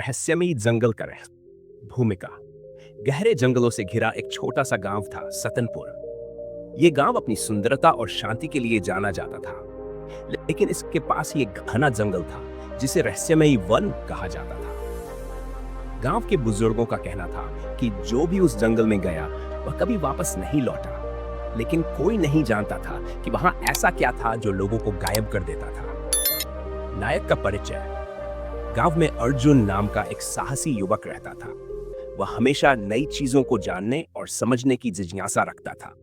रहस्यमयी जंगल का भूमिका। गहरे जंगलों से घिरा एक छोटा सा गांव था सतनपुर। ये गांव अपनी सुंदरता और शांति के लिए जाना जाता था, लेकिन इसके पास ही एक घना जंगल था जिसे रहस्यमयी वन कहा जाता था। गांव के बुजुर्गों का कहना था कि जो भी उस जंगल में गया वह कभी वापस नहीं लौटा, लेकिन कोई नहीं जानता था कि वहां ऐसा क्या था जो लोगों को गायब कर देता था। नायक का परिचय। गांव में अर्जुन नाम का एक साहसी युवक रहता था। वह हमेशा नई चीजों को जानने और समझने की जिज्ञासा रखता था।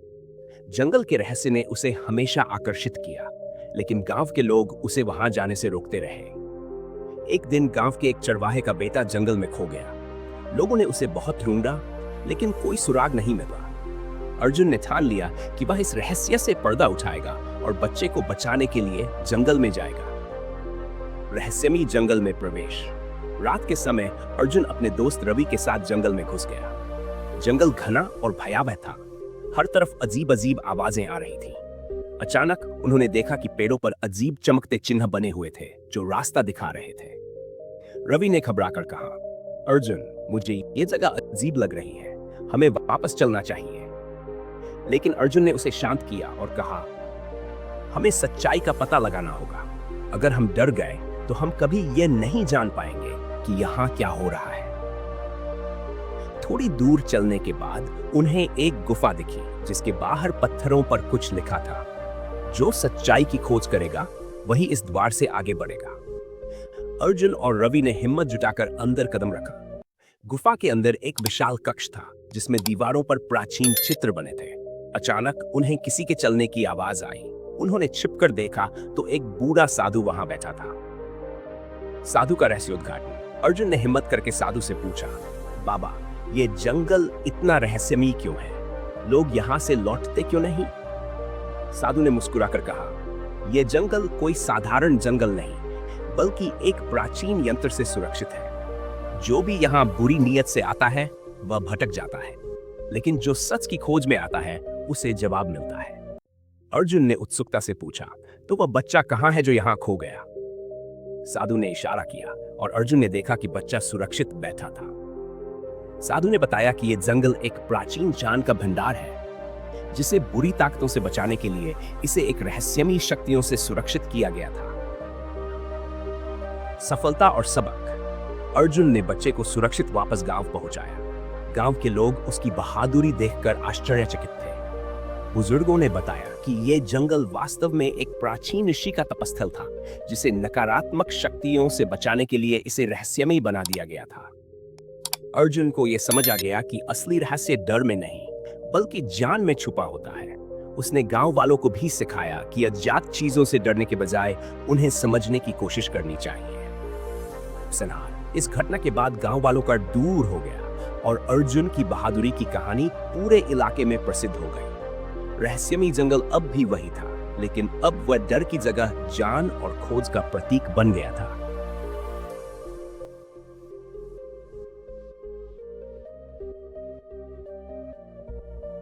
जंगल के रहस्य ने उसे हमेशा आकर्षित किया, लेकिन गांव के लोग उसे वहां जाने से रोकते रहे। एक दिन गांव के एक चरवाहे का बेटा जंगल में खो गया। लोगों ने उसे बहुत ढूंढा, लेकिन कोई सुराग नहीं मिला। अर्जुन ने ठान लिया कि वह इस रहस्य से पर्दा उठाएगा और बच्चे को बचाने के लिए जंगल में जाएगा। रहस्यमयी जंगल में प्रवेश। रात के समय अर्जुन अपने दोस्त रवि के साथ जंगल में घुस गया। जंगल घना और भयावह था। हर तरफ अजीब अजीब आवाजें आ रही थीं। अचानक उन्होंने देखा कि पेड़ों पर अजीब चमकते चिन्ह बने हुए थे जो रास्ता दिखा रहे थे। रवि ने घबराकर कहा, अर्जुन, मुझे ये जगह अजीब लग रही है, हमें वापस चलना चाहिए। लेकिन अर्जुन ने उसे शांत किया और कहा, हमें सच्चाई का पता लगाना होगा। अगर हम डर गए तो हम कभी यह नहीं जान पाएंगे कि यहाँ क्या हो रहा है। थोड़ी दूर चलने के बाद उन्हें एक गुफा दिखी जिसके बाहर पत्थरों पर कुछ लिखा था, जो सच्चाई की खोज करेगा वही इस द्वार से आगे बढ़ेगा। अर्जुन और रवि ने हिम्मत जुटाकर अंदर कदम रखा। गुफा के अंदर एक विशाल कक्ष था जिसमें दीवारों पर प्राचीन चित्र बने थे। अचानक उन्हें किसी के चलने की आवाज आई। उन्होंने छिपकर देखा तो एक बूढ़ा साधु वहां बैठा था। साधु का रहस्योद्घाटन। अर्जुन ने हिम्मत करके साधु से पूछा, बाबा, ये जंगल इतना रहस्यमयी क्यों है? लोग यहाँ से लौटते क्यों नहीं? साधु ने मुस्कुराकर कहा, यह जंगल कोई साधारण जंगल नहीं, बल्कि एक प्राचीन यंत्र से सुरक्षित है। जो भी यहाँ बुरी नीयत से आता है वह भटक जाता है, लेकिन जो सच की खोज में आता है उसे जवाब मिलता है। अर्जुन ने उत्सुकता से पूछा, तो वह बच्चा कहाँ है जो यहाँ खो गया? साधु ने इशारा किया और अर्जुन ने देखा कि बच्चा सुरक्षित बैठा था। साधु ने बताया कि यह जंगल एक प्राचीन ज्ञान का भंडार है, जिसे बुरी ताकतों से बचाने के लिए इसे एक रहस्यमयी शक्तियों से सुरक्षित किया गया था। सफलता और सबक। अर्जुन ने बच्चे को सुरक्षित वापस गांव पहुंचाया। गांव के लोग उसकी बहादुरी देखकर आश्चर्यचकित थे। बुजुर्गों ने बताया कि यह जंगल वास्तव में एक प्राचीन ऋषि का तपस्थल था, जिसे नकारात्मक शक्तियों से बचाने के लिए इसे रहस्यमयी बना दिया गया था। अर्जुन को यह समझ आ गया कि असली रहस्य डर में नहीं, बल्कि ज्ञान में छुपा होता है। उसने गांव वालों को भी सिखाया कि अज्ञात चीजों से डरने के बजाय उन्हें समझने की कोशिश करनी चाहिए। सनहार। इस घटना के बाद गांव वालों का दूर हो गया और अर्जुन की बहादुरी की कहानी पूरे इलाके में प्रसिद्ध हो गई। रहस्यमयी जंगल अब भी वही था, लेकिन अब वह डर की जगह जान और खोज का प्रतीक बन गया था।